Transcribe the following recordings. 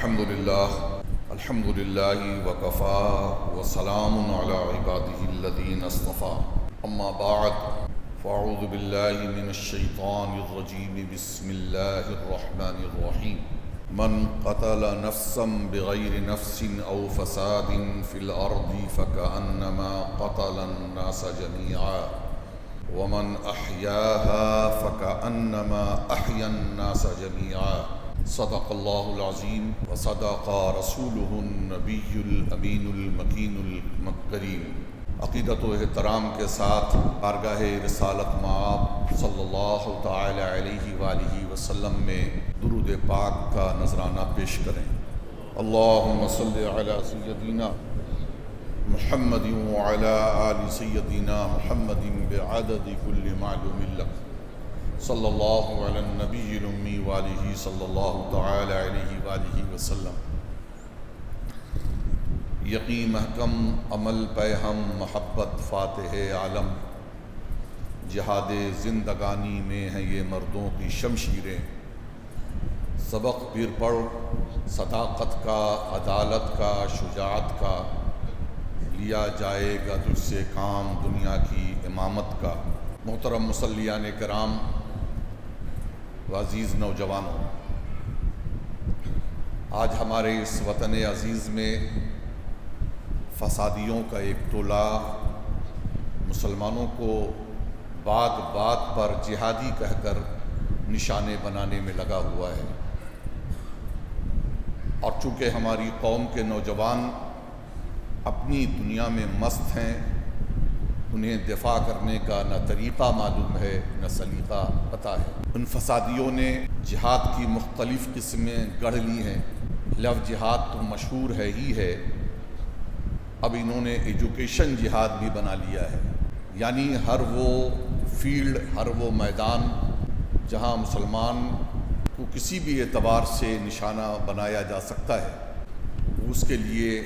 الحمد لله وكفى وسلام على عباده الذين اصطفى اما بعد فاعوذ بالله من الشيطان الرجيم بسم الله الرحمن الرحيم من قتل نفسا بغير نفس او فساد في الارض فكأنما قتل الناس جميعا ومن احياها فكأنما احيا الناس جميعا صدق اللہ العظیم وصدق رسولہ النبی الامین المکین الکریم۔ عقیدت و احترام کے ساتھ بارگاہ رسالت مآب صلی اللہ تعالی علیہ وآلہ وسلم میں درود پاک کا نذرانہ پیش کریں۔ اللہم صلی علی سیدنا محمد وعلی آل سیدنا محمد بعدد کل معلوم لک صلی اللہ علی النبی الامی وآلہ صلی اللہ تعالی علیہ وآلہ وسلم۔ یقین محکم عمل پہ ہم محبت فاتح عالم، جہاد زندگانی میں ہیں یہ مردوں کی شمشیریں، سبق پھر پڑھ صداقت کا، عدالت کا، شجاعت کا، لیا جائے گا تجھ سے کام دنیا کی امامت کا۔ محترم مصلیان کرام و عزیز نوجوانوں، آج ہمارے اس وطن عزیز میں فسادیوں کا ایک ٹولہ مسلمانوں کو بات بات پر جہادی کہہ کر نشانے بنانے میں لگا ہوا ہے، اور چونکہ ہماری قوم کے نوجوان اپنی دنیا میں مست ہیں، انہیں دفاع کرنے کا نہ طریقہ معلوم ہے نہ سلیقہ پتہ ہے۔ ان فسادیوں نے جہاد کی مختلف قسمیں گڑھ لی ہیں۔ لفظ جہاد تو مشہور ہے ہی ہے، اب انہوں نے ایجوکیشن جہاد بھی بنا لیا ہے، یعنی ہر وہ فیلڈ، ہر وہ میدان جہاں مسلمان کو کسی بھی اعتبار سے نشانہ بنایا جا سکتا ہے، اس کے لیے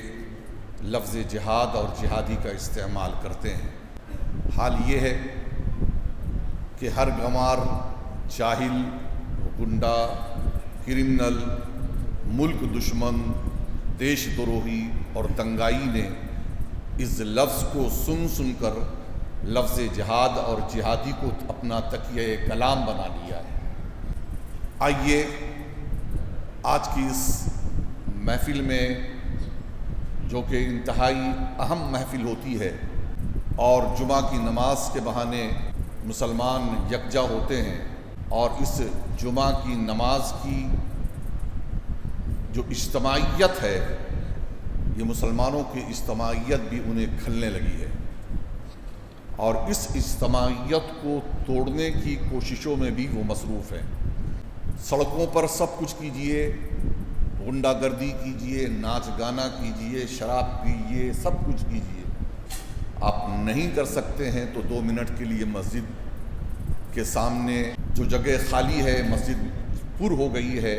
لفظ جہاد اور جہادی کا استعمال کرتے ہیں۔ حال یہ ہے کہ ہر گنوار، جاہل، گنڈا، کرمنل، ملک دشمن، دیش دروہی اور دنگائی نے اس لفظ کو سن سن کر لفظ جہاد اور جہادی کو اپنا تکیہ کلام بنا لیا ہے۔ آئیے آج کی اس محفل میں، جو کہ انتہائی اہم محفل ہوتی ہے اور جمعہ کی نماز کے بہانے مسلمان یکجا ہوتے ہیں، اور اس جمعہ کی نماز کی جو اجتماعیت ہے، یہ مسلمانوں کی اجتماعیت بھی انہیں کھلنے لگی ہے، اور اس اجتماعیت کو توڑنے کی کوششوں میں بھی وہ مصروف ہیں۔ سڑکوں پر سب کچھ کیجئے، غنڈہ گردی کیجئے، ناچ گانا کیجئے، شراب پیجئے، سب کچھ کیجئے، آپ نہیں کر سکتے ہیں تو 2 منٹ کے لیے مسجد کے سامنے جو جگہ خالی ہے، مسجد پر ہو گئی ہے،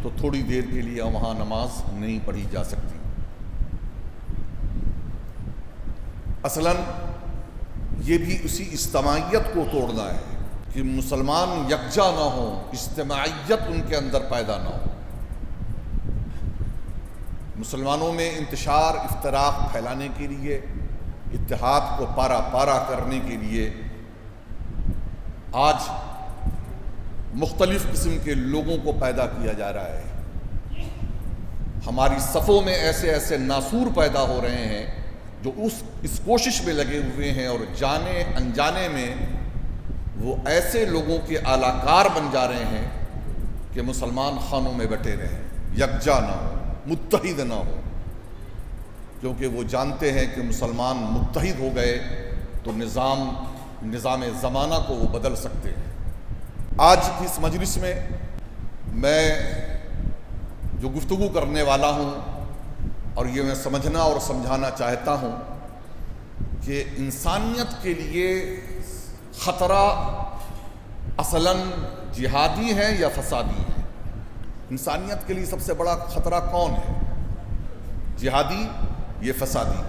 تو تھوڑی دیر کے لیے وہاں نماز نہیں پڑھی جا سکتی۔ اصلاً یہ بھی اسی اجتماعیت کو توڑنا ہے کہ مسلمان یکجا نہ ہوں، اجتماعیت ان کے اندر پیدا نہ ہو۔ مسلمانوں میں انتشار، افتراق پھیلانے کے لیے، اتحاد کو پارا پارا کرنے کے لیے آج مختلف قسم کے لوگوں کو پیدا کیا جا رہا ہے۔ ہماری صفوں میں ایسے ایسے ناسور پیدا ہو رہے ہیں جو اس کوشش میں لگے ہوئے ہیں، اور جانے انجانے میں وہ ایسے لوگوں کے اعلی کار بن جا رہے ہیں کہ مسلمان خانوں میں بٹے رہیں، یکجا نہ ہو، متحد نہ ہو، کیونکہ وہ جانتے ہیں کہ مسلمان متحد ہو گئے تو نظام زمانہ کو وہ بدل سکتے ہیں۔ آج کی اس مجلس میں جو گفتگو کرنے والا ہوں، اور یہ میں سمجھنا اور سمجھانا چاہتا ہوں کہ انسانیت کے لیے خطرہ اصلاً جہادی ہے یا فسادی ہے؟ انسانیت کے لیے سب سے بڑا خطرہ کون ہے؟ جہادی یہ فسادی؟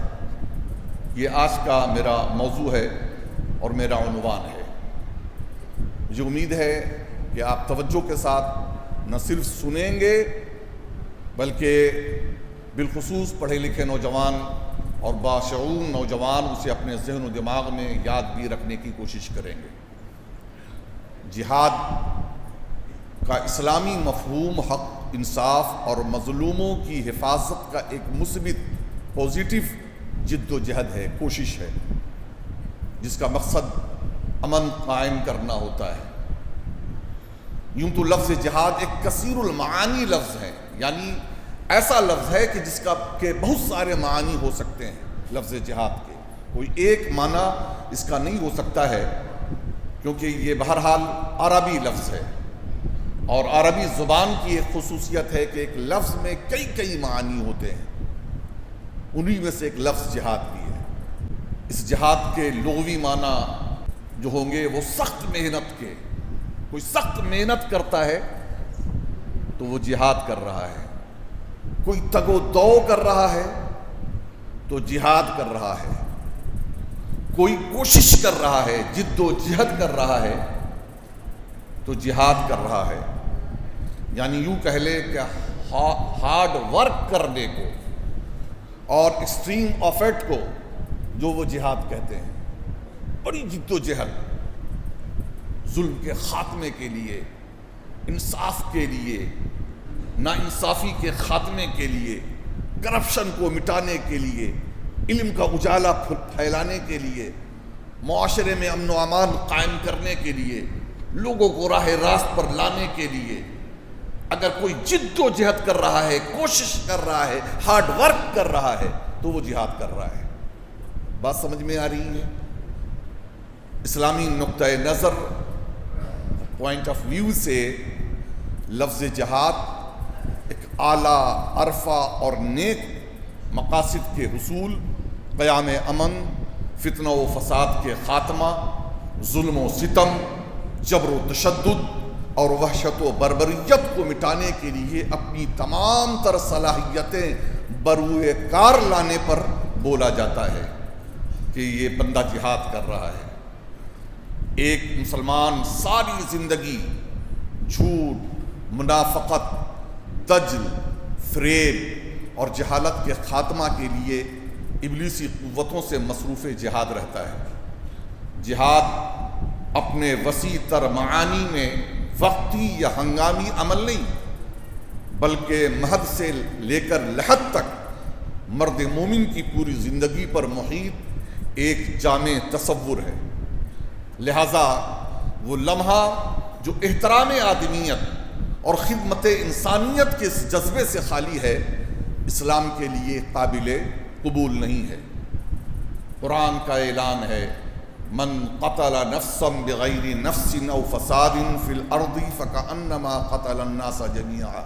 یہ آج کا میرا موضوع ہے اور میرا عنوان ہے۔ مجھے امید ہے کہ آپ توجہ کے ساتھ نہ صرف سنیں گے بلکہ بالخصوص پڑھے لکھے نوجوان اور باشعور نوجوان اسے اپنے ذہن و دماغ میں یاد بھی رکھنے کی کوشش کریں گے۔ جہاد کا اسلامی مفہوم حق، انصاف اور مظلوموں کی حفاظت کا ایک مثبت پازیٹیو جد و جہد ہے، کوشش ہے، جس کا مقصد امن قائم کرنا ہوتا ہے۔ یوں تو لفظ جہاد ایک کثیر المعانی لفظ ہے، یعنی ایسا لفظ ہے کہ جس کا کہ بہت سارے معانی ہو سکتے ہیں لفظ جہاد کے، کوئی ایک معنی اس کا نہیں ہو سکتا ہے، کیونکہ یہ بہرحال عربی لفظ ہے، اور عربی زبان کی ایک خصوصیت ہے کہ ایک لفظ میں کئی معانی ہوتے ہیں، انہی میں سے ایک لفظ جہاد بھی ہے۔ اس جہاد کے لغوی معنی جو ہوں گے وہ سخت محنت کے، کوئی سخت محنت کرتا ہے تو وہ جہاد کر رہا ہے، کوئی تگ و دو کر رہا ہے تو جہاد کر رہا ہے، کوئی کوشش کر رہا ہے، جد و جہد کر رہا ہے تو جہاد کر رہا ہے۔ یعنی یوں کہہ لے کہ ہارڈ ورک کرنے کو اور ایکسٹریم ایفرٹ کو جو وہ جہاد کہتے ہیں، بڑی جد و جہد، ظلم کے خاتمے کے لیے، انصاف کے لیے، ناانصافی کے خاتمے کے لیے، کرپشن کو مٹانے کے لیے، علم کا اجالا پھیلانے کے لیے، معاشرے میں امن و امان قائم کرنے کے لیے، لوگوں کو راہ راست پر لانے کے لیے اگر کوئی جد و جہد کر رہا ہے، کوشش کر رہا ہے، ہارڈ ورک کر رہا ہے تو وہ جہاد کر رہا ہے۔ بات سمجھ میں آ رہی ہے؟ اسلامی نقطہ نظر، پوائنٹ آف ویو سے لفظ جہاد ایک اعلیٰ، عرفہ اور نیک مقاصد کے حصول، قیام امن، فتنہ و فساد کے خاتمہ، ظلم و ستم، جبر و تشدد اور وحشت و بربریت کو مٹانے کے لیے اپنی تمام تر صلاحیتیں بروئے کار لانے پر بولا جاتا ہے کہ یہ بندہ جہاد کر رہا ہے۔ ایک مسلمان ساری زندگی جھوٹ، منافقت، دجل، فریب اور جہالت کے خاتمہ کے لیے ابلیسی قوتوں سے مصروف جہاد رہتا ہے۔ جہاد اپنے وسیع تر معانی میں وقتی یا ہنگامی عمل نہیں، بلکہ مہد سے لے کر لحد تک مرد مومن کی پوری زندگی پر محیط ایک جامع تصور ہے۔ لہذا وہ لمحہ جو احترام آدمیت اور خدمت انسانیت کے اس جذبے سے خالی ہے، اسلام کے لیے قابل قبول نہیں ہے۔ قرآن کا اعلان ہے، من قتل نفسا بغیر نفس او فساد فی الارض فکأنما قتل الناس جميعا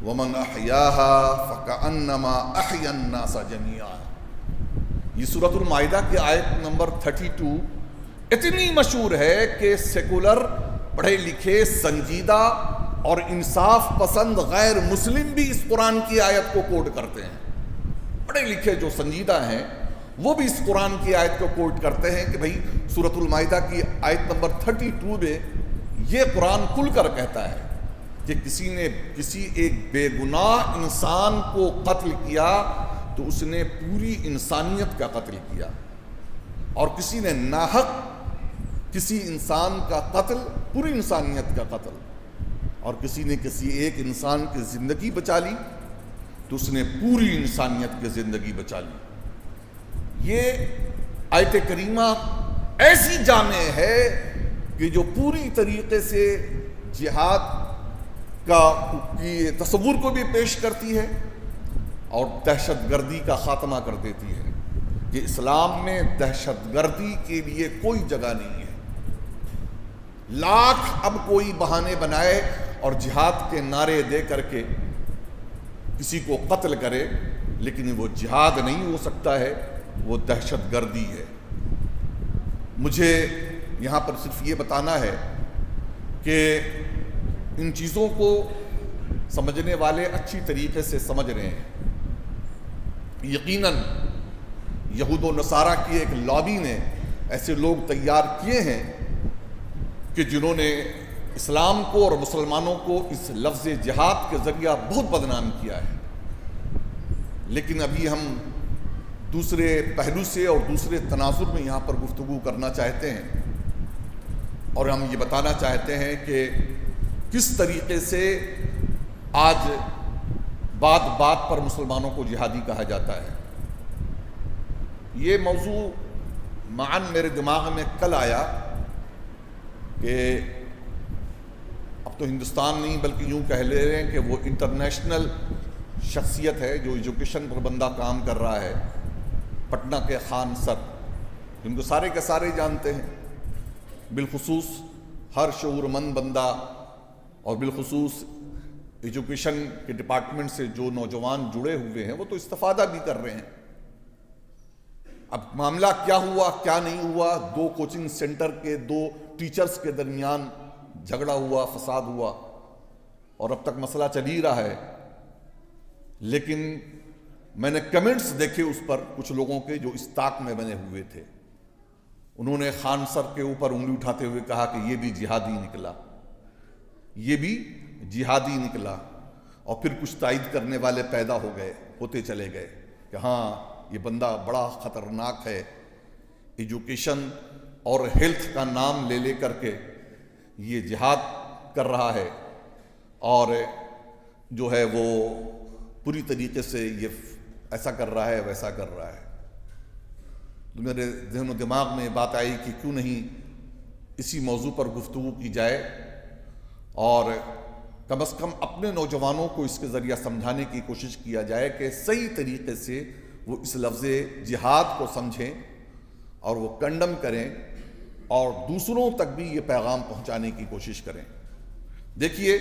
ومن احیاها فکأنما احیا الناس جميعا۔ یہ سورۃ المائدہ کی آیت نمبر 32 اتنی مشہور ہے کہ سیکولر، پڑھے لکھے، سنجیدہ اور انصاف پسند غیر مسلم بھی اس قرآن کی آیت کو کوٹ کرتے ہیں۔ پڑھے لکھے جو سنجیدہ ہیں وہ بھی اس قرآن کی آیت کو کوٹ کرتے ہیں کہ بھئی سورۃ المائدہ کی آیت نمبر 32 میں یہ قرآن کھل کر کہتا ہے کہ کسی نے کسی ایک بے گناہ انسان کو قتل کیا تو اس نے پوری انسانیت کا قتل کیا، اور کسی نے ناحق کسی انسان کا قتل، پوری انسانیت کا قتل، اور کسی نے کسی ایک انسان کی زندگی بچا لی تو اس نے پوری انسانیت کی زندگی بچا لی۔ یہ آیت کریمہ ایسی جامع ہے کہ جو پوری طریقے سے جہاد کا تصور کو بھی پیش کرتی ہے اور دہشت گردی کا خاتمہ کر دیتی ہے کہ اسلام میں دہشت گردی کے لیے کوئی جگہ نہیں ہے۔ لاکھ اب کوئی بہانے بنائے اور جہاد کے نعرے دے کر کے کسی کو قتل کرے، لیکن وہ جہاد نہیں ہو سکتا ہے، وہ دہشت گردی ہے۔ مجھے یہاں پر صرف یہ بتانا ہے کہ ان چیزوں کو سمجھنے والے اچھی طریقے سے سمجھ رہے ہیں۔ یقیناً یہود و نصارہ کی ایک لابی نے ایسے لوگ تیار کیے ہیں کہ جنہوں نے اسلام کو اور مسلمانوں کو اس لفظ جہاد کے ذریعہ بہت بدنام کیا ہے، لیکن ابھی ہم دوسرے پہلو سے اور دوسرے تناظر میں یہاں پر گفتگو کرنا چاہتے ہیں، اور ہم یہ بتانا چاہتے ہیں کہ کس طریقے سے آج بات بات پر مسلمانوں کو جہادی کہا جاتا ہے۔ یہ موضوع معاً میرے دماغ میں کل آیا کہ اب تو ہندوستان نہیں بلکہ یوں کہہ لے رہے ہیں کہ وہ انٹرنیشنل شخصیت ہے جو ایجوکیشن پر بندہ کام کر رہا ہے، پٹنہ کے خان سر، جن کو سارے کے سارے جانتے ہیں، بالخصوص ہر شعور مند بندہ اور بالخصوص ایجوکیشن کے ڈپارٹمنٹ سے جو نوجوان جڑے ہوئے ہیں وہ تو استفادہ بھی کر رہے ہیں۔ اب معاملہ کیا ہوا کیا نہیں ہوا، دو کوچنگ سینٹر کے دو ٹیچرز کے درمیان جھگڑا ہوا، فساد ہوا، اور اب تک مسئلہ چل ہی رہا ہے، لیکن میں نے کمنٹس دیکھے اس پر کچھ لوگوں کے جو اس طاق میں بنے ہوئے تھے، انہوں نے خان سر کے اوپر انگلی اٹھاتے ہوئے کہا کہ یہ بھی جہادی نکلا، یہ بھی جہادی نکلا، اور پھر کچھ تائید کرنے والے پیدا ہو گئے، ہوتے چلے گئے کہ ہاں یہ بندہ بڑا خطرناک ہے، ایجوکیشن اور ہیلتھ کا نام لے لے کر کے یہ جہاد کر رہا ہے، اور جو ہے وہ پوری طریقے سے یہ ایسا کر رہا ہے ویسا کر رہا ہے۔ تو میرے ذہن و دماغ میں بات آئی کہ کیوں نہیں اسی موضوع پر گفتگو کی جائے، اور کم از کم اپنے نوجوانوں کو اس کے ذریعہ سمجھانے کی کوشش کیا جائے کہ صحیح طریقے سے وہ اس لفظ جہاد کو سمجھیں اور وہ کنڈم کریں اور دوسروں تک بھی یہ پیغام پہنچانے کی کوشش کریں۔ دیکھیے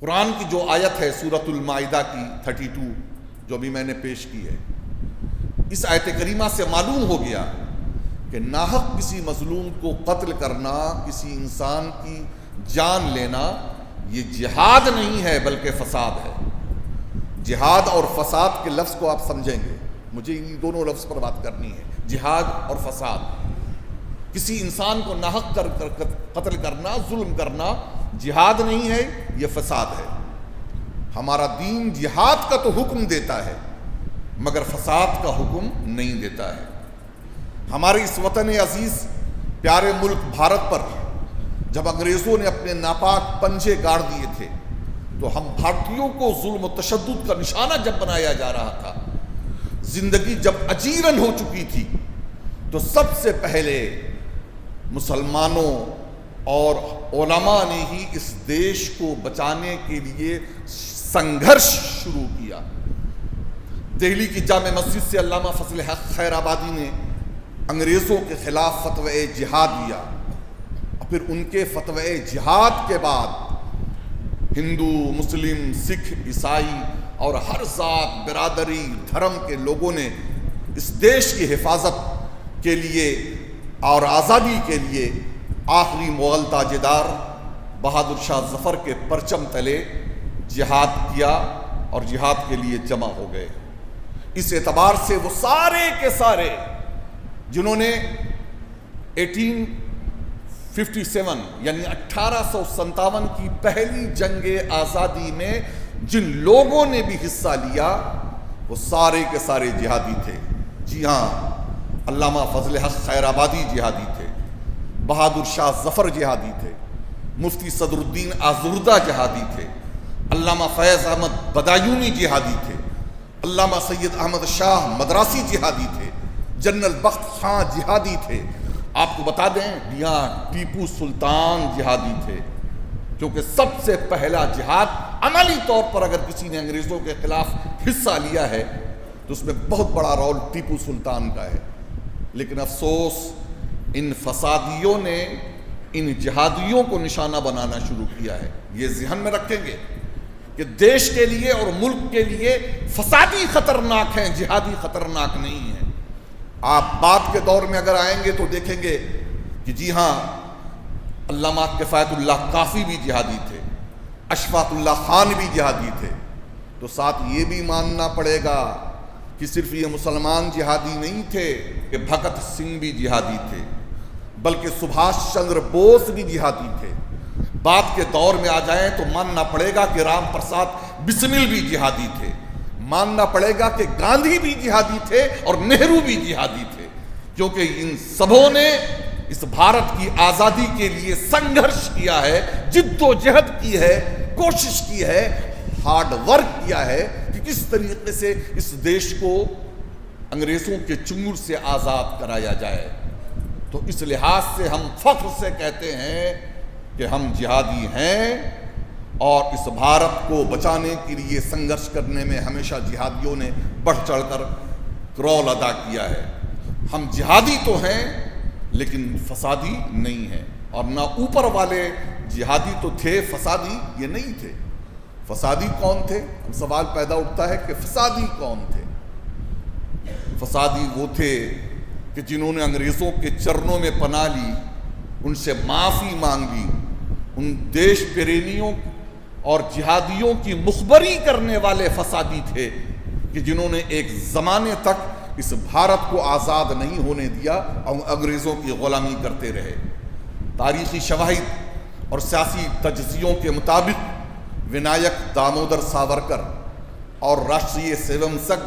قرآن کی جو آیت ہے سورۃ المائدہ کی 32 جو ابھی میں نے پیش کی ہے، اس آیت کریمہ سے معلوم ہو گیا کہ ناحق کسی مظلوم کو قتل کرنا، کسی انسان کی جان لینا، یہ جہاد نہیں ہے بلکہ فساد ہے۔ جہاد اور فساد کے لفظ کو آپ سمجھیں گے، مجھے ان دونوں لفظ پر بات کرنی ہے، جہاد اور فساد۔ کسی انسان کو ناحق قتل کرنا، ظلم کرنا جہاد نہیں ہے، یہ فساد ہے۔ ہمارا دین جہاد کا تو حکم دیتا ہے مگر فساد کا حکم نہیں دیتا ہے۔ ہمارے اس وطن عزیز پیارے ملک بھارت پر جب انگریزوں نے اپنے ناپاک پنجے گاڑ دیے تھے تو ہم بھارتیوں کو ظلم و تشدد کا نشانہ جب بنایا جا رہا تھا، زندگی جب اجیرن ہو چکی تھی، تو سب سے پہلے مسلمانوں اور علماء نے ہی اس دیش کو بچانے کے لیے سنگھرش شروع کیا۔ دہلی کی جامع مسجد سے علامہ فضل حق خیر آبادی نے انگریزوں کے خلاف فتوی جہاد دیا، اور پھر ان کے فتوی جہاد کے بعد ہندو، مسلم، سکھ، عیسائی اور ہر ذات، برادری، دھرم کے لوگوں نے اس دیش کی حفاظت کے لیے اور آزادی کے لیے آخری مغل تاجدار بہادر شاہ ظفر کے پرچم تلے جہاد کیا اور جہاد کے لیے جمع ہو گئے۔ اس اعتبار سے وہ سارے کے سارے جنہوں نے 1857 یعنی 1857 کی پہلی جنگ آزادی میں جن لوگوں نے بھی حصہ لیا وہ سارے کے سارے جہادی تھے۔ جی ہاں، علامہ فضل حق خیر آبادی جہادی تھے، بہادر شاہ ظفر جہادی تھے، مفتی صدر الدین آزردہ جہادی تھے، علامہ فیض احمد بدایونی جہادی تھے، علامہ سید احمد شاہ مدراسی جہادی تھے، جنرل بخت خاں جہادی تھے۔ آپ کو بتا دیں یہاں ٹیپو سلطان جہادی تھے، کیونکہ سب سے پہلا جہاد عملی طور پر اگر کسی نے انگریزوں کے خلاف حصہ لیا ہے تو اس میں بہت بڑا رول ٹیپو سلطان کا ہے۔ لیکن افسوس ان فسادیوں نے ان جہادیوں کو نشانہ بنانا شروع کیا ہے۔ یہ ذہن میں رکھیں گے کہ دیش کے لیے اور ملک کے لیے فسادی خطرناک ہیں، جہادی خطرناک نہیں ہیں۔ آپ بعد کے دور میں اگر آئیں گے تو دیکھیں گے کہ جی ہاں، علامہ کفایت اللہ کافی بھی جہادی تھے، اشفاق اللہ خان بھی جہادی تھے۔ تو ساتھ یہ بھی ماننا پڑے گا کہ صرف یہ مسلمان جہادی نہیں تھے، کہ بھگت سنگھ بھی جہادی تھے، بلکہ سبھاش چندر بوس بھی جہادی تھے. بعد کے دور میں آ جائیں تو ماننا پڑے گا کہ رام پرساد بسمل بھی جہادی تھے, ماننا پڑے گا کہ گاندھی بھی جہادی تھے اور نہرو بھی جہادی تھے, کیونکہ ان سبوں نے اس بھارت کی آزادی کے لیے سنگھرش کیا ہے, جد و جہد کی ہے, کوشش کی ہے, ہارڈ ورک کیا ہے کہ کس طریقے سے اس دیش کو انگریزوں کے چنگل سے آزاد کرایا جائے. تو اس لحاظ سے ہم فخر سے کہتے ہیں کہ ہم جہادی ہیں, اور اس بھارت کو بچانے کے لیے سنگھرش کرنے میں ہمیشہ جہادیوں نے بڑھ چڑھ کر رول ادا کیا ہے. ہم جہادی تو ہیں لیکن فسادی نہیں ہیں, اور نہ اوپر والے جہادی تو تھے, فسادی یہ نہیں تھے. فسادی کون تھے؟ سوال پیدا اٹھتا ہے کہ فسادی کون تھے. فسادی وہ تھے کہ جنہوں نے انگریزوں کے چرنوں میں پناہ لی, ان سے معافی مانگ لی, ان دیش پریمیوں اور جہادیوں کی مخبری کرنے والے فسادی تھے کہ جنہوں نے ایک زمانے تک اس بھارت کو آزاد نہیں ہونے دیا اور انگریزوں کی غلامی کرتے رہے. تاریخی شواہد اور سیاسی تجزیوں کے مطابق ونائک دامودر ساورکر اور راشٹریہ سیوم سنگھ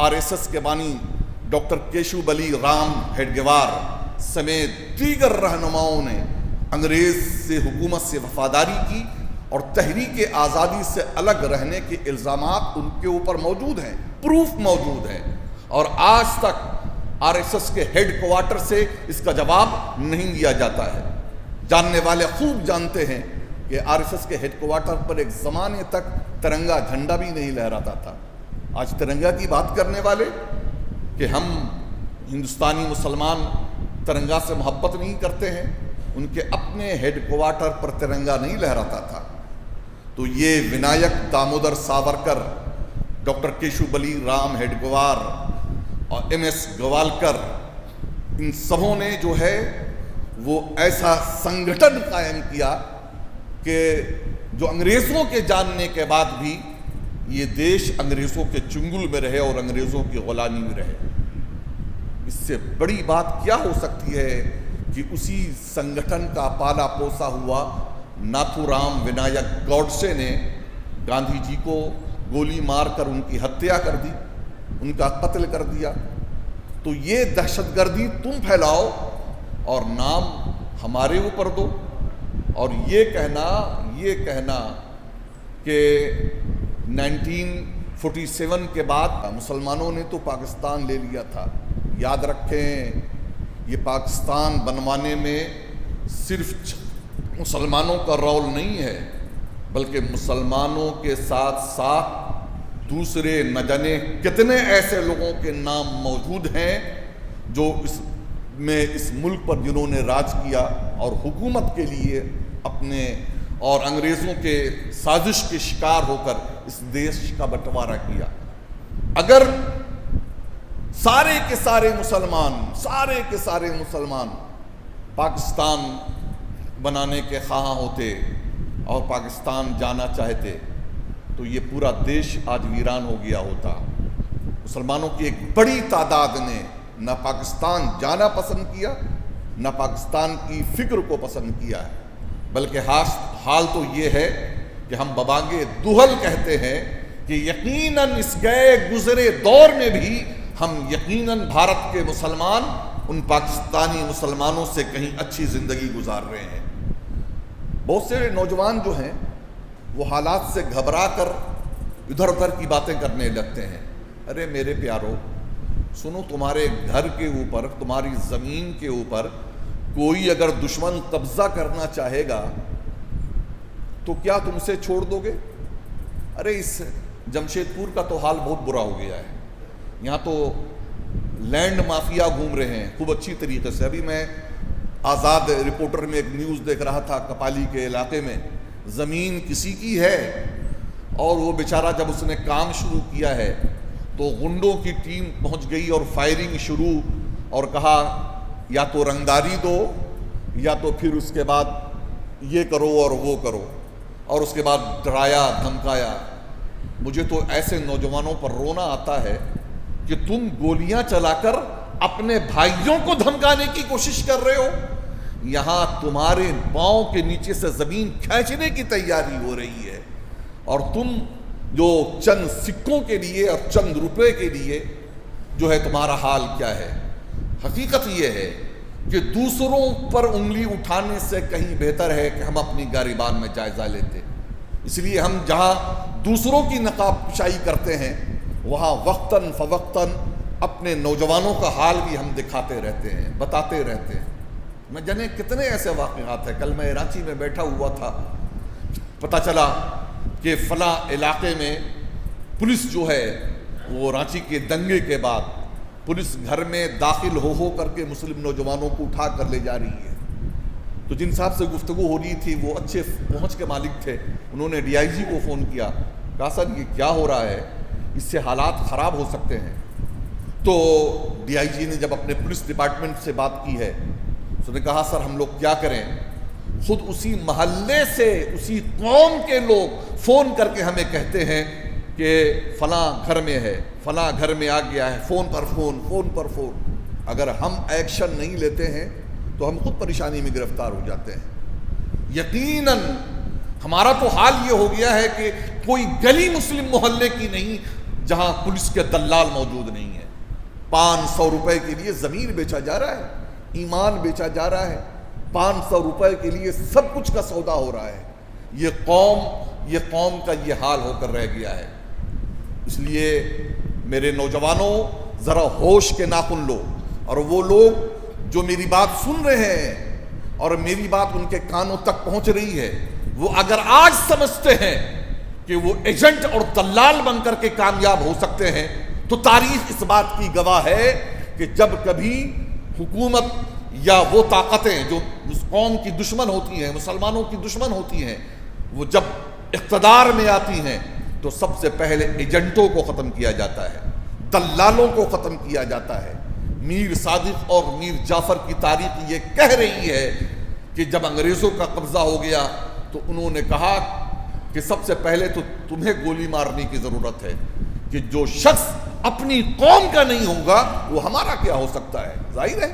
RSS کے بانی ڈاکٹر کیشو بلی رام ہیڈگیوار سمیت دیگر رہنماؤں نے انگریز سے حکومت سے وفاداری کی, اور تحریک آزادی سے الگ رہنے کے الزامات ان کے اوپر موجود ہیں, پروف موجود ہیں, اور آج تک RSS کے ہیڈ کوارٹر سے اس کا جواب نہیں دیا جاتا ہے. جاننے والے خوب جانتے ہیں کہ RSS کے ہیڈ کوارٹر پر ایک زمانے تک ترنگا جھنڈا بھی نہیں لہراتا تھا. آج ترنگا کی بات کرنے والے کہ ہم ہندوستانی مسلمان ترنگا سے محبت نہیں کرتے ہیں, ان کے اپنے ہیڈ کوارٹر پر ترنگا نہیں لہراتا تھا. تو یہ ونائک دامودر ساورکر, ڈاکٹر کیشو بلی رام ہیڈگیوار اور MS گوالکر, ان سبوں نے جو ہے وہ ایسا سنگھٹن قائم کیا کہ جو انگریزوں کے جاننے کے بعد بھی یہ دیش انگریزوں کے چنگل میں رہے اور انگریزوں کی غلامی میں رہے. اس سے بڑی بات کیا ہو سکتی ہے کہ اسی سنگھٹن کا پالا پوسا ہوا ناتھو رام ونائک گوڈسے نے گاندھی جی کو گولی مار کر ان کی ہتیا کر دی, ان کا قتل کر دیا. تو یہ دہشت گردی تم پھیلاؤ اور نام ہمارے اوپر دو, اور یہ کہنا کہ 1947 کے بعد مسلمانوں نے تو پاکستان لے لیا تھا. یاد رکھیں, یہ پاکستان بنوانے میں صرف مسلمانوں کا رول نہیں ہے, بلکہ مسلمانوں کے ساتھ ساتھ دوسرے نہ جانے کتنے ایسے لوگوں کے نام موجود ہیں جو اس ملک پر جنہوں نے راج کیا اور حکومت کے لیے اپنے اور انگریزوں کے سازش کے شکار ہو کر اس دیش کا بٹوارا کیا. اگر سارے کے سارے مسلمان پاکستان بنانے کے خواہاں ہوتے اور پاکستان جانا چاہتے تو یہ پورا دیش آج ویران ہو گیا ہوتا. مسلمانوں کی ایک بڑی تعداد نے نہ پاکستان جانا پسند کیا, نہ پاکستان کی فکر کو پسند کیا ہے, بلکہ حال تو یہ ہے کہ ہم ببانگے دوہل کہتے ہیں کہ یقیناً اس گئے گزرے دور میں بھی ہم یقیناً بھارت کے مسلمان ان پاکستانی مسلمانوں سے کہیں اچھی زندگی گزار رہے ہیں. بہت سے نوجوان جو ہیں وہ حالات سے گھبرا کر ادھر ادھر کی باتیں کرنے لگتے ہیں. ارے میرے پیارو سنو, تمہارے گھر کے اوپر, تمہاری زمین کے اوپر کوئی اگر دشمن قبضہ کرنا چاہے گا تو کیا تم اسے چھوڑ دو گے؟ ارے اس جمشید پور کا تو حال بہت برا ہو گیا ہے. یہاں تو لینڈ مافیا گھوم رہے ہیں خوب اچھی طریقے سے. ابھی میں آزاد رپورٹر میں ایک نیوز دیکھ رہا تھا, کپالی کے علاقے میں زمین کسی کی ہے اور وہ بیچارہ جب اس نے کام شروع کیا ہے تو غنڈوں کی ٹیم پہنچ گئی اور فائرنگ شروع, اور کہا یا تو رنگداری دو یا تو پھر اس کے بعد یہ کرو اور وہ کرو, اور اس کے بعد ڈرایا دھمکایا. مجھے تو ایسے نوجوانوں پر رونا آتا ہے کہ تم گولیاں چلا کر اپنے بھائیوں کو دھمکانے کی کوشش کر رہے ہو، یہاں تمہارے پاؤں کے نیچے سے زمین کھینچنے کی تیاری ہو رہی ہے، اور تم جو چند سکوں کے لیے اور چند روپے کے لیے جو ہے تمہارا حال کیا ہے۔ حقیقت یہ ہے کہ دوسروں پر انگلی اٹھانے سے کہیں بہتر ہے کہ ہم اپنی گریبان میں جائزہ لیتے۔ اس لیے ہم جہاں دوسروں کی نقاب کشائی کرتے ہیں وہاں وقتاً فوقتاً اپنے نوجوانوں کا حال بھی ہم دکھاتے رہتے ہیں، بتاتے رہتے ہیں۔ میں جانے کتنے ایسے واقعات ہیں۔ کل میں رانچی میں بیٹھا ہوا تھا، پتہ چلا کہ فلاں علاقے میں پولیس جو ہے وہ رانچی کے دنگے کے بعد پولیس گھر میں داخل ہو کر کے مسلم نوجوانوں کو اٹھا کر لے جا رہی ہے۔ تو جن صاحب سے گفتگو ہو رہی تھی وہ اچھے پہنچ کے مالک تھے، انہوں نے ڈی آئی جی کو فون کیا، کہا سر یہ کیا ہو رہا ہے، اس سے حالات خراب ہو سکتے ہیں۔ تو ڈی آئی جی نے جب اپنے پولیس ڈپارٹمنٹ سے بات کی ہے، اس نے کہا سر ہم لوگ کیا کریں، خود اسی محلے سے اسی قوم کے لوگ فون کر کے ہمیں کہتے ہیں کہ فلاں گھر میں ہے، فلاں گھر میں آ گیا ہے، فون پر فون۔ اگر ہم ایکشن نہیں لیتے ہیں تو ہم خود پریشانی میں گرفتار ہو جاتے ہیں۔ یقیناً ہمارا تو حال یہ ہو گیا ہے کہ کوئی گلی مسلم محلے کی نہیں جہاں پولیس کے دلال موجود نہیں ہے۔ 500 روپے کے لیے زمین بیچا جا رہا ہے، ایمان بیچا جا رہا ہے، 500 روپے کے لیے سب کچھ کا سودا ہو رہا ہے۔ یہ قوم کا یہ حال ہو کر رہ گیا ہے۔ اس لیے میرے نوجوانوں ذرا ہوش کے ناخن لو، اور وہ لوگ جو میری بات سن رہے ہیں اور میری بات ان کے کانوں تک پہنچ رہی ہے، وہ اگر آج سمجھتے ہیں کہ وہ ایجنٹ اور دلال بن کر کے کامیاب ہو سکتے ہیں تو تاریخ اس بات کی گواہ ہے کہ جب کبھی حکومت یا وہ طاقتیں جو اس قوم کی دشمن ہوتی ہیں، مسلمانوں کی دشمن ہوتی ہیں، وہ جب اقتدار میں آتی ہیں تو سب سے پہلے ایجنٹوں کو ختم کیا جاتا ہے، دلالوں کو ختم کیا جاتا ہے۔ میر صادق اور میر جعفر کی تاریخ یہ کہہ رہی ہے کہ جب انگریزوں کا قبضہ ہو گیا تو انہوں نے کہا کہ سب سے پہلے تو تمہیں گولی مارنے کی ضرورت ہے، کہ جو شخص اپنی قوم کا نہیں ہوگا وہ ہمارا کیا ہو سکتا ہے۔ ظاہر ہے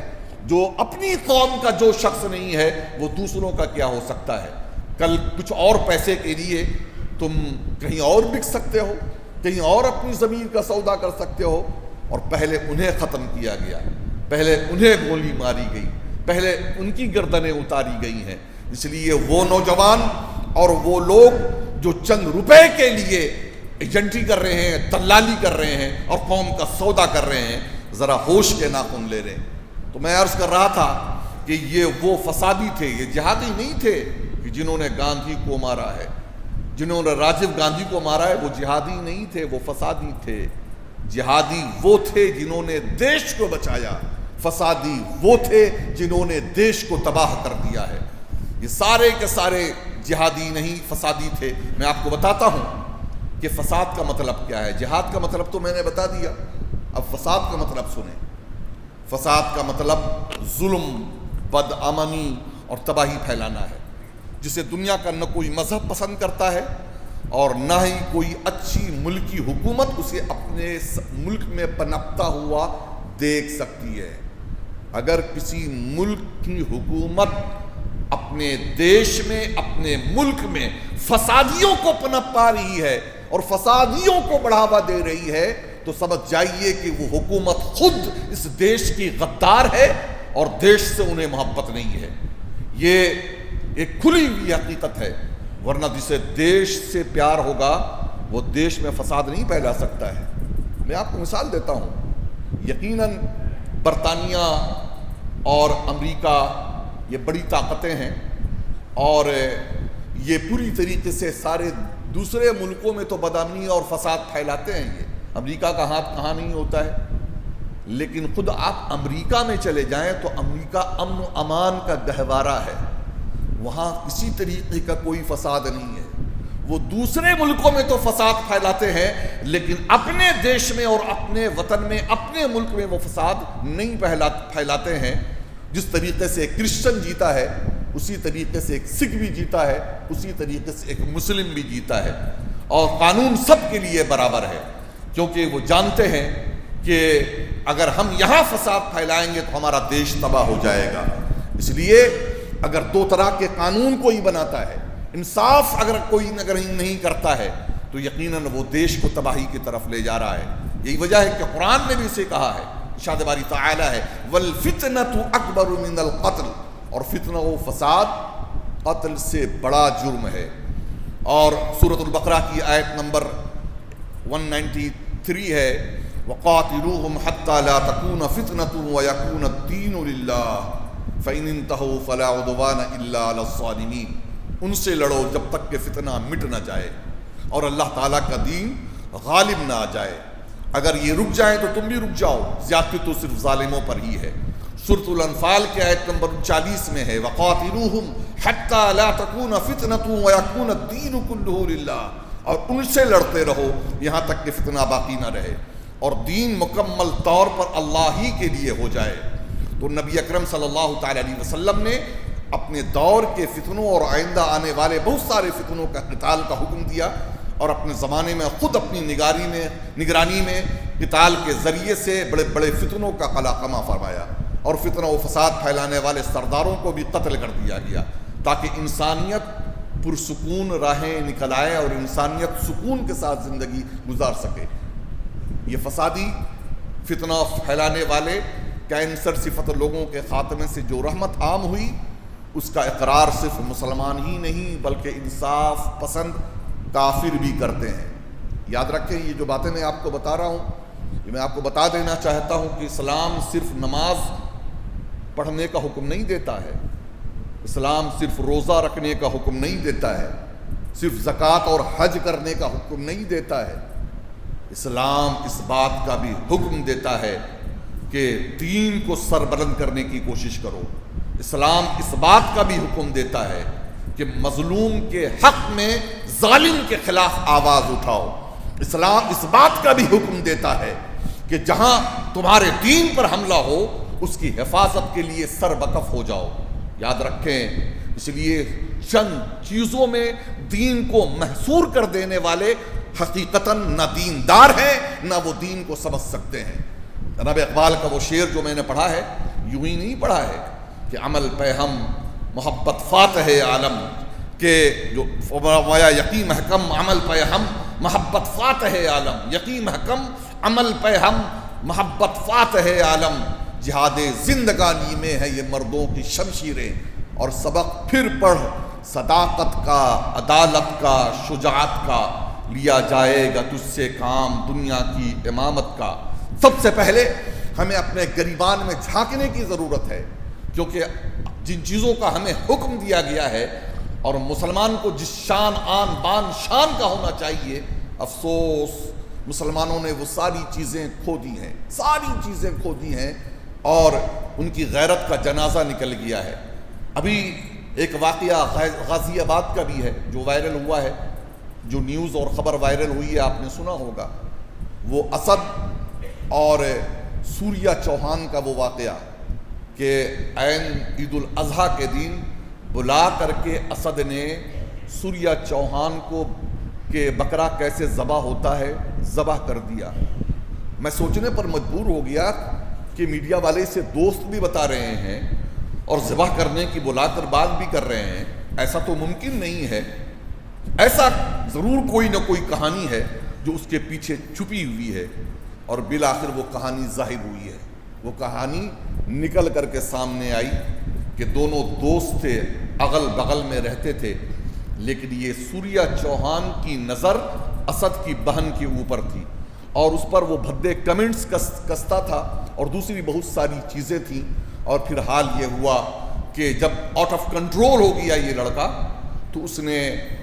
جو اپنی قوم کا جو شخص نہیں ہے وہ دوسروں کا کیا ہو سکتا ہے۔ کل کچھ اور پیسے کے لیے تم کہیں اور بک سکتے ہو، کہیں اور اپنی زمین کا سودا کر سکتے ہو، اور پہلے انہیں ختم کیا گیا، پہلے انہیں گولی ماری گئی، پہلے ان کی گردنیں اتاری گئی ہیں۔ اس لیے وہ نوجوان اور وہ لوگ جو چند روپے کے لیے ایجنٹی کر رہے ہیں، دلالی کر رہے ہیں اور قوم کا سودا کر رہے ہیں، ذرا ہوش کے ناخن لے رہے ہیں۔ تو میں عرض کر رہا تھا کہ یہ وہ فسادی تھے، یہ جہادی نہیں تھے کہ جنہوں نے گاندھی کو مارا ہے، جنہوں نے راجیو گاندھی کو مارا ہے وہ جہادی نہیں تھے، وہ فسادی تھے۔ جہادی وہ تھے جنہوں نے دیش کو بچایا، فسادی وہ تھے جنہوں نے دیش کو تباہ کر دیا ہے۔ یہ سارے کے سارے جہادی نہیں، فسادی تھے۔ میں آپ کو بتاتا ہوں کہ فساد کا مطلب کیا ہے۔ جہاد کا مطلب تو میں نے بتا دیا، اب فساد کا مطلب سنیں۔ فساد کا مطلب ظلم، بدامنی اور تباہی پھیلانا ہے، جسے دنیا کا نہ کوئی مذہب پسند کرتا ہے اور نہ ہی کوئی اچھی ملکی حکومت اسے اپنے ملک میں پنپتا ہوا دیکھ سکتی ہے۔ اگر کسی ملک کی حکومت اپنے دیش میں، اپنے ملک میں فسادیوں کو پنپ پا رہی ہے اور فسادیوں کو بڑھاوا دے رہی ہے تو سمجھ جائیے کہ وہ حکومت خود اس دیش کی غدار ہے اور دیش سے انہیں محبت نہیں ہے۔ یہ ایک کھلی ہوئی حقیقت ہے، ورنہ جسے دیش سے پیار ہوگا وہ دیش میں فساد نہیں پھیلا سکتا ہے۔ میں آپ کو مثال دیتا ہوں، یقیناً برطانیہ اور امریکہ یہ بڑی طاقتیں ہیں اور یہ پوری طریقے سے سارے دوسرے ملکوں میں تو بدامنی اور فساد پھیلاتے ہیں۔ یہ امریکہ کا ہاتھ کہاں نہیں ہوتا ہے، لیکن خود آپ امریکہ میں چلے جائیں تو امریکہ امن و امان کا گہوارہ ہے، وہاں کسی طریقے کا کوئی فساد نہیں ہے۔ وہ دوسرے ملکوں میں تو فساد پھیلاتے ہیں لیکن اپنے دیش میں اور اپنے وطن میں، اپنے ملک میں وہ فساد نہیں پھیلاتے ہیں۔ جس طریقے سے ایک کرسچن جیتا ہے اسی طریقے سے ایک سکھ بھی جیتا ہے، اسی طریقے سے ایک مسلم بھی جیتا ہے، اور قانون سب کے لیے برابر ہے، کیونکہ وہ جانتے ہیں کہ اگر ہم یہاں فساد پھیلائیں گے تو ہمارا دیش تباہ ہو جائے گا۔ اس لیے اگر دو طرح کے قانون کوئی بناتا ہے، انصاف اگر کوئی نہیں کرتا ہے، تو یقیناً وہ دیش کو تباہی کی طرف لے جا رہا ہے۔ یہی وجہ ہے کہ قرآن نے بھی اسے کہا ہے، ارشاد باری تعالی ہے وَالْفِتْنَةُ أَكْبَرُ مِنَ الْقَتْلِ، اور فتنہ و فساد قتل سے بڑا جرم ہے۔ اور سورۃ البقرہ کی آیت نمبر 193 ہے وَقَاتِلُوهُمْ حَتَّى لَا تَكُونَ فِتْنَةٌ وَيَكُونَ الدِّينُ لِلَّهِ فَإِنِ انْتَهُوا فَلَا عُدْوَانَ إِلَّا عَلَى الظَّالِمِينَ، ان سے لڑو جب تک کہ فتنہ مٹ نہ جائے اور اللہ تعالیٰ کا دین غالب نہ آ جائے۔ اگر یہ رک جائیں تو تم بھی رک جاؤ، زیادتی تو صرف ظالموں پر ہی ہے۔ سورۃ الانفال کی آیت نمبر 40 میں ہے وَقَاتِلُوهُمْ حَتَّى لَا تَكُونَ فِتْنَةٌ وَيَكُونَ الدِّينُ كُلُّهُ لِلَّهِ، اور ان سے لڑتے رہو یہاں تک کہ فتنہ باقی نہ رہے اور دین مکمل طور پر اللہ ہی کے لیے ہو جائے۔ تو نبی اکرم صلی اللہ تعالی علیہ وسلم نے اپنے دور کے فتنوں اور آئندہ آنے والے بہت سارے فتنوں کا قتال کا حکم دیا، اور اپنے زمانے میں خود اپنی نگرانی میں قتال کے ذریعے سے بڑے بڑے فتنوں کا قلاقمہ فرمایا، اور فتنہ و فساد پھیلانے والے سرداروں کو بھی قتل کر دیا گیا تاکہ انسانیت پرسکون راہیں نکل آئے اور انسانیت سکون کے ساتھ زندگی گزار سکے۔ یہ فسادی فتنہ پھیلانے والے کینسر صفت لوگوں کے خاتمے سے جو رحمت عام ہوئی، اس کا اقرار صرف مسلمان ہی نہیں بلکہ انصاف پسند کافر بھی کرتے ہیں۔ یاد رکھیں، یہ جو باتیں میں آپ کو بتا رہا ہوں، یہ میں آپ کو بتا دینا چاہتا ہوں کہ اسلام صرف نماز پڑھنے کا حکم نہیں دیتا ہے، اسلام صرف روزہ رکھنے کا حکم نہیں دیتا ہے، صرف زکوٰۃ اور حج کرنے کا حکم نہیں دیتا ہے، اسلام اس بات کا بھی حکم دیتا ہے کہ دین کو سربلند کرنے کی کوشش کرو۔ اسلام اس بات کا بھی حکم دیتا ہے کہ مظلوم کے حق میں ظالم کے خلاف آواز اٹھاؤ۔ اسلام اس بات کا بھی حکم دیتا ہے کہ جہاں تمہارے دین پر حملہ ہو اس کی حفاظت کے لیے سر بکف ہو جاؤ۔ یاد رکھیں، اس لیے چند چیزوں میں دین کو محصور کر دینے والے حقیقتاً نہ دیندار ہیں نہ وہ دین کو سمجھ سکتے ہیں۔ جناب اقبال کا وہ شعر جو میں نے پڑھا ہے، یوں ہی نہیں پڑھا ہے کہ عمل پہ ہم محبت فاتح عالم، کہ جو فرمایا یقین محکم عمل پہ ہم محبت فاتح عالم، یقین محکم عمل پہ ہم محبت فاتح عالم، جہاد زندگانی میں ہے یہ مردوں کی شمشیریں، اور سبق پھر پڑھ صداقت کا، عدالت کا، شجاعت کا، لیا جائے گا تجھ سے کام دنیا کی امامت کا۔ سب سے پہلے ہمیں اپنے گریبان میں جھانکنے کی ضرورت ہے، کیونکہ جن چیزوں کا ہمیں حکم دیا گیا ہے اور مسلمان کو جس شان آن بان شان کا ہونا چاہیے، افسوس مسلمانوں نے وہ ساری چیزیں کھو دی ہیں، ساری چیزیں کھو دی ہیں، اور ان کی غیرت کا جنازہ نکل گیا ہے۔ ابھی ایک واقعہ غازی آباد کا بھی ہے جو وائرل ہوا ہے، جو نیوز اور خبر وائرل ہوئی ہے، آپ نے سنا ہوگا، وہ اسد اور سوریہ چوہان کا وہ واقعہ کہ عین عید الاضحیٰ کے دن بلا کر کے اسد نے سوریہ چوہان کو کہ بکرا کیسے ذبح ہوتا ہے ذبح کر دیا۔ میں سوچنے پر مجبور ہو گیا کہ میڈیا والے اسے دوست بھی بتا رہے ہیں اور ذبح کرنے کی بلا کر بات بھی کر رہے ہیں، ایسا تو ممکن نہیں ہے، ایسا ضرور کوئی نہ کوئی کہانی ہے جو اس کے پیچھے چھپی ہوئی ہے، اور بالآخر وہ کہانی ظاہر ہوئی ہے۔ وہ کہانی نکل کر کے سامنے آئی کہ دونوں دوست تھے، اغل بغل میں رہتے تھے، لیکن یہ سوریہ چوہان کی نظر اسد کی بہن کے اوپر تھی، اور اس پر وہ بھدے کمنٹس کستا تھا، اور دوسری بہت ساری چیزیں تھیں، اور پھر حال یہ ہوا کہ جب آؤٹ آف کنٹرول ہو گیا یہ لڑکا، تو اس نے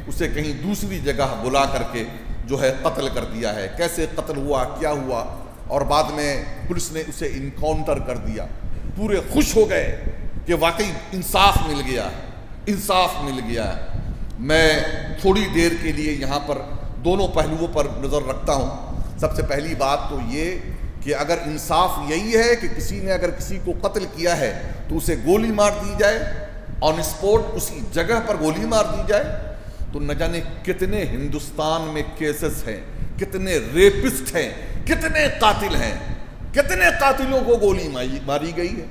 اسے کہیں دوسری جگہ بلا کر کے جو ہے قتل کر دیا ہے۔ کیسے قتل ہوا، کیا ہوا، اور بعد میں پولیس نے اسے انکاؤنٹر کر دیا۔ پورے خوش ہو گئے کہ واقعی انصاف مل گیا، انصاف مل گیا۔ میں تھوڑی دیر کے لیے یہاں پر دونوں پہلوؤں پر نظر رکھتا ہوں۔ سب سے پہلی بات تو یہ کہ اگر انصاف یہی ہے کہ کسی نے اگر کسی کو قتل کیا ہے تو اسے گولی مار دی جائے، آن اسپوٹ اسی جگہ پر گولی مار دی جائے، تو نہ جانے کتنے ہندوستان میں کیسز ہیں، کتنے ریپسٹ ہیں، کتنے قاتل ہیں کتنے قاتلوں کو گولی ماری گئی ہے.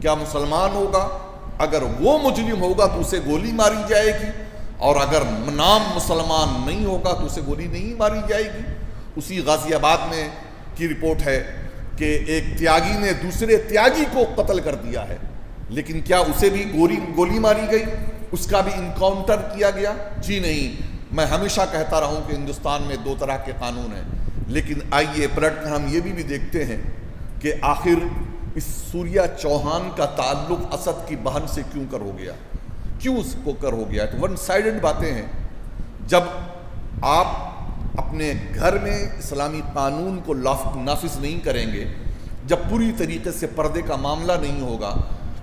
کیا مسلمان ہوگا اگر وہ مجرم ہوگا تو اسے گولی ماری جائے گی، اور اگر نام مسلمان نہیں ہوگا تو اسے گولی نہیں ماری جائے گی؟ اسی غازی آباد میں کی رپورٹ ہے کہ ایک تیاگی نے دوسرے تیاگی کو قتل کر دیا ہے، لیکن کیا اسے بھی گولی ماری گئی؟ اس کا بھی انکاؤنٹر کیا گیا؟ جی نہیں. میں ہمیشہ کہتا رہا ہوں کہ ہندوستان میں دو طرح کے قانون ہیں، لیکن آئیے پلٹ کر ہم یہ بھی دیکھتے ہیں کہ آخر اس سوریہ چوہان کا تعلق اسد کی بہن سے کیوں کر ہو گیا، کیوں اس کو کر ہو گیا؟ تو ون سائیڈڈ باتیں ہیں. جب آپ اپنے گھر میں اسلامی قانون کو نافذ نہیں کریں گے، جب پوری طریقے سے پردے کا معاملہ نہیں ہوگا،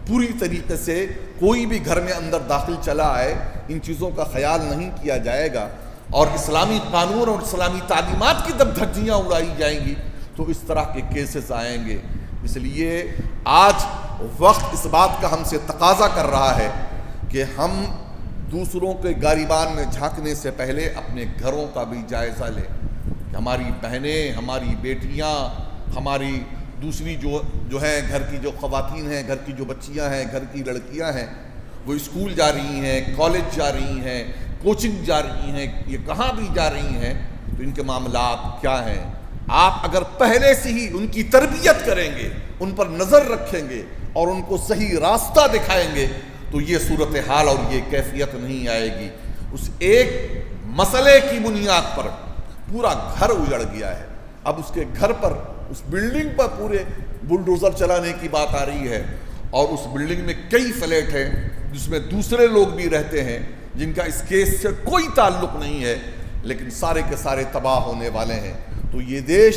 پوری طریقے سے کوئی بھی گھر میں اندر داخل چلا آئے، ان چیزوں کا خیال نہیں کیا جائے گا، اور اسلامی قانون اور اسلامی تعلیمات کی جب دھجیاں اڑائی جائیں گی تو اس طرح کے کیسز آئیں گے. اس لیے آج وقت اس بات کا ہم سے تقاضا کر رہا ہے کہ ہم دوسروں کے گریبان میں جھانکنے سے پہلے اپنے گھروں کا بھی جائزہ لیں کہ ہماری بہنیں، ہماری بیٹیاں، ہماری دوسری جو ہیں گھر کی جو خواتین ہیں، گھر کی جو بچیاں ہیں، گھر کی لڑکیاں ہیں، وہ اسکول جا رہی ہیں، کالج جا رہی ہیں، کوچنگ جا رہی ہیں، یہ کہاں بھی جا رہی ہیں، تو ان کے معاملات کیا ہیں؟ آپ اگر پہلے سے ہی ان کی تربیت کریں گے، ان پر نظر رکھیں گے اور ان کو صحیح راستہ دکھائیں گے تو یہ صورتحال اور یہ کیفیت نہیں آئے گی. اس ایک مسئلے کی بنیاد پر پورا گھر اجڑ گیا ہے. اب اس کے گھر پر، اس بلڈنگ پر پورے بلڈوزر چلانے کی بات آ رہی ہے، اور اس بلڈنگ میں کئی فلیٹ ہیں جس میں دوسرے لوگ بھی رہتے ہیں جن کا اس کیس سے کوئی تعلق نہیں ہے، لیکن سارے کے سارے تباہ ہونے والے ہیں. تو یہ دیش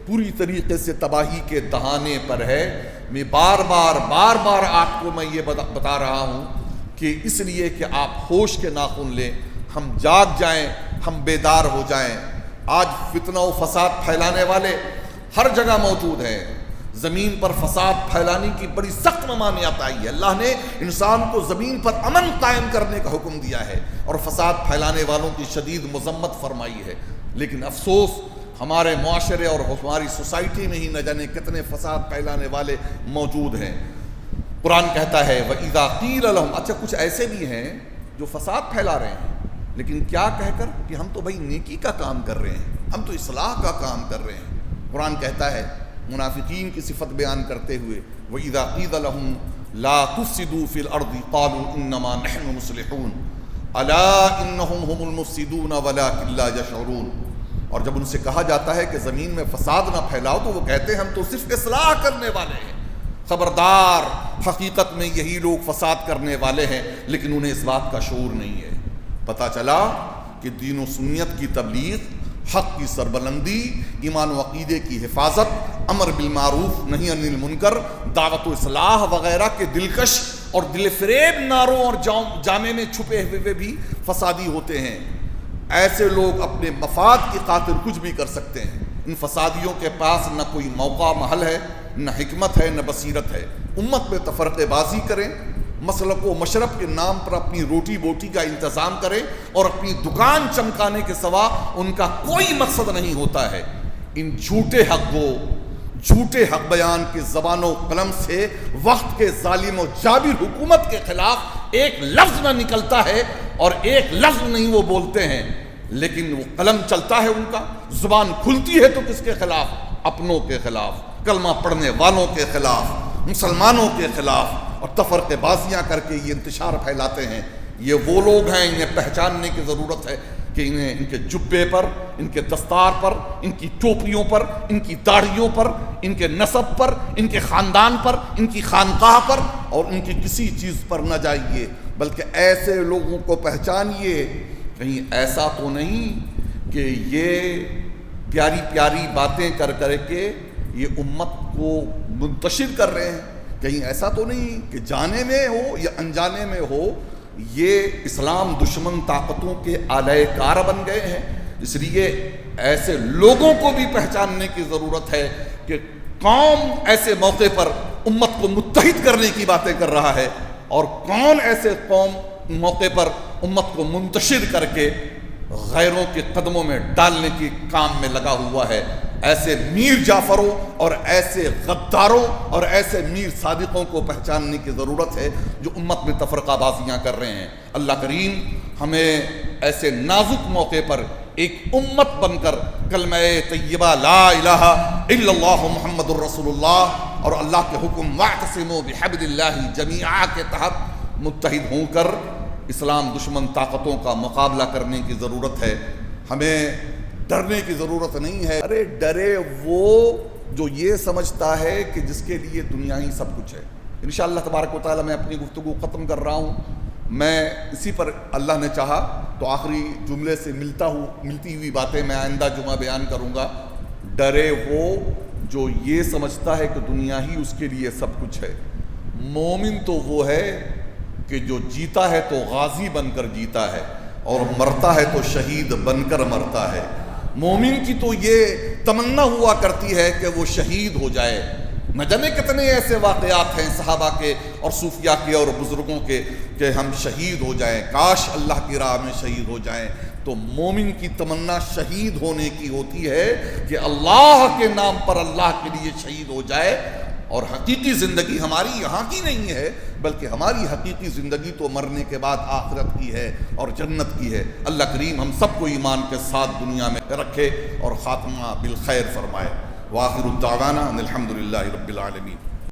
پوری طریقے سے تباہی کے دہانے پر ہے. میں بار بار آپ کو میں یہ بتا رہا ہوں کہ اس لیے کہ آپ ہوش کے ناخن لیں، ہم جاگ جائیں، ہم بیدار ہو جائیں. آج فتنہ و فساد پھیلانے والے ہر جگہ موجود ہیں. زمین پر فساد پھیلانے کی بڑی سخت ممانعت آئی ہے. اللہ نے انسان کو زمین پر امن قائم کرنے کا حکم دیا ہے اور فساد پھیلانے والوں کی شدید مذمت فرمائی ہے. لیکن افسوس ہمارے معاشرے اور ہماری سوسائٹی میں ہی نہ جانے کتنے فساد پھیلانے والے موجود ہیں. قرآن کہتا ہے وَإِذَا قِيلَ لَهُمْ، اچھا کچھ ایسے بھی ہیں جو فساد پھیلا رہے ہیں، لیکن کیا کہہ کر کہ ہم تو بھائی نیکی کا کام کر رہے ہیں، ہم تو اصلاح کا کام کر رہے ہیں. قرآن کہتا ہے منافقین کی صفت بیان کرتے ہوئے وَإِذَا قِيلَ لَهُمْ لَا تُفْسِدُوا فِي الْأَرْضِ قَالُوا إِنَّمَا نَحْنُ مُصْلِحُونَ أَلَا إِنَّهُمْ هُمُ الْمُفْسِدُونَ وَلَكِنْ لَا يَشْعُرُونَ. اور جب ان سے کہا جاتا ہے کہ زمین میں فساد نہ پھیلاؤ تو وہ کہتے ہیں ہم تو صرف اصلاح کرنے والے ہیں. خبردار، حقیقت میں یہی لوگ فساد کرنے والے ہیں، لیکن انہیں اس بات کا شعور نہیں ہے. پتہ چلا کہ دین و سنت کی تبلیغ، حق کی سربلندی، ایمان و عقیدے کی حفاظت، امر بالمعروف نہی عن المنکر، دعوت و اصلاح وغیرہ کے دلکش اور دل فریب نعروں اور جامے میں چھپے ہوئے بھی فسادی ہوتے ہیں. ایسے لوگ اپنے مفاد کی خاطر کچھ بھی کر سکتے ہیں. ان فسادیوں کے پاس نہ کوئی موقع محل ہے، نہ حکمت ہے، نہ بصیرت ہے. امت میں تفرقے بازی کریں، مسلک و مشرب کے نام پر اپنی روٹی بوٹی کا انتظام کریں، اور اپنی دکان چمکانے کے سوا ان کا کوئی مقصد نہیں ہوتا ہے. ان جھوٹے حق کو، جھوٹے حق بیان کے زبان و قلم سے وقت کے ظالم و جابر حکومت کے خلاف ایک لفظ نہ نکلتا ہے، اور ایک لفظ نہیں وہ بولتے ہیں، لیکن وہ قلم چلتا ہے ان کا. زبان کھلتی ہے تو کس کے خلاف؟ اپنوں کے خلاف، کلمہ پڑھنے والوں کے خلاف، مسلمانوں کے خلاف، اور تفرقے بازیاں کر کے یہ انتشار پھیلاتے ہیں. یہ وہ لوگ ہیں، انہیں پہچاننے کی ضرورت ہے کہ انہیں ان کے جبے پر، ان کے دستار پر، ان کی ٹوپیوں پر، ان کی داڑھیوں پر، ان کے نسب پر، ان کے خاندان پر، ان کی خانقاہ پر اور ان کی کسی چیز پر نہ جائیے، بلکہ ایسے لوگوں کو پہچانیے. کہیں ایسا تو نہیں کہ یہ پیاری پیاری باتیں کر کے یہ امت کو منتشر کر رہے ہیں؟ کہیں ایسا تو نہیں کہ جانے میں ہو یا انجانے میں ہو یہ اسلام دشمن طاقتوں کے آلہ کار بن گئے ہیں؟ اس لیے ایسے لوگوں کو بھی پہچاننے کی ضرورت ہے کہ کون ایسے موقع پر امت کو متحد کرنے کی باتیں کر رہا ہے اور کون ایسے موقع پر امت کو منتشر کر کے غیروں کے قدموں میں ڈالنے کے کام میں لگا ہوا ہے. ایسے میر جعفروں اور ایسے غداروں اور ایسے میر صادقوں کو پہچاننے کی ضرورت ہے جو امت میں تفرقہ بازیاں کر رہے ہیں۔ اللہ کریم ہمیں ایسے نازک موقع پر ایک امت بن کر کلمہ طیبہ لا الہ الا اللہ محمد الرسول اللہ اور اللہ کے حکم واعتصموا بحبل اللہ جمیعا کے تحت متحد ہو کر اسلام دشمن طاقتوں کا مقابلہ کرنے کی ضرورت ہے۔ ہمیں ڈرنے کی ضرورت نہیں ہے۔ ارے ڈرے وہ جو یہ سمجھتا ہے کہ جس کے لیے دنیا ہی سب کچھ ہے۔ انشاءاللہ تبارک و تعالی میں اپنی گفتگو ختم کر رہا ہوں۔ میں اسی پر اللہ نے چاہا تو آخری جملے سے ملتی ہوئی باتیں میں آئندہ جمعہ بیان کروں گا۔ ڈرے وہ جو یہ سمجھتا ہے کہ دنیا ہی اس کے لیے سب کچھ ہے۔ مومن تو وہ ہے کہ جو جیتا ہے تو غازی بن کر جیتا ہے اور مرتا ہے تو شہید بن کر مرتا ہے۔ مومن کی تو یہ تمنا ہوا کرتی ہے کہ وہ شہید ہو جائے۔ نہ جانے کتنے ایسے واقعات ہیں صحابہ کے اور صوفیاء کے اور بزرگوں کے کہ ہم شہید ہو جائیں، کاش اللہ کی راہ میں شہید ہو جائیں۔ تو مومن کی تمنا شہید ہونے کی ہوتی ہے کہ اللہ کے نام پر اللہ کے لیے شہید ہو جائے۔ اور حقیقی زندگی ہماری یہاں کی نہیں ہے، بلکہ ہماری حقیقی زندگی تو مرنے کے بعد آخرت کی ہے اور جنت کی ہے۔ اللہ کریم ہم سب کو ایمان کے ساتھ دنیا میں رکھے اور خاتمہ بالخیر فرمائے۔ وآخر الدعوانا ان الحمد للہ رب العالمین۔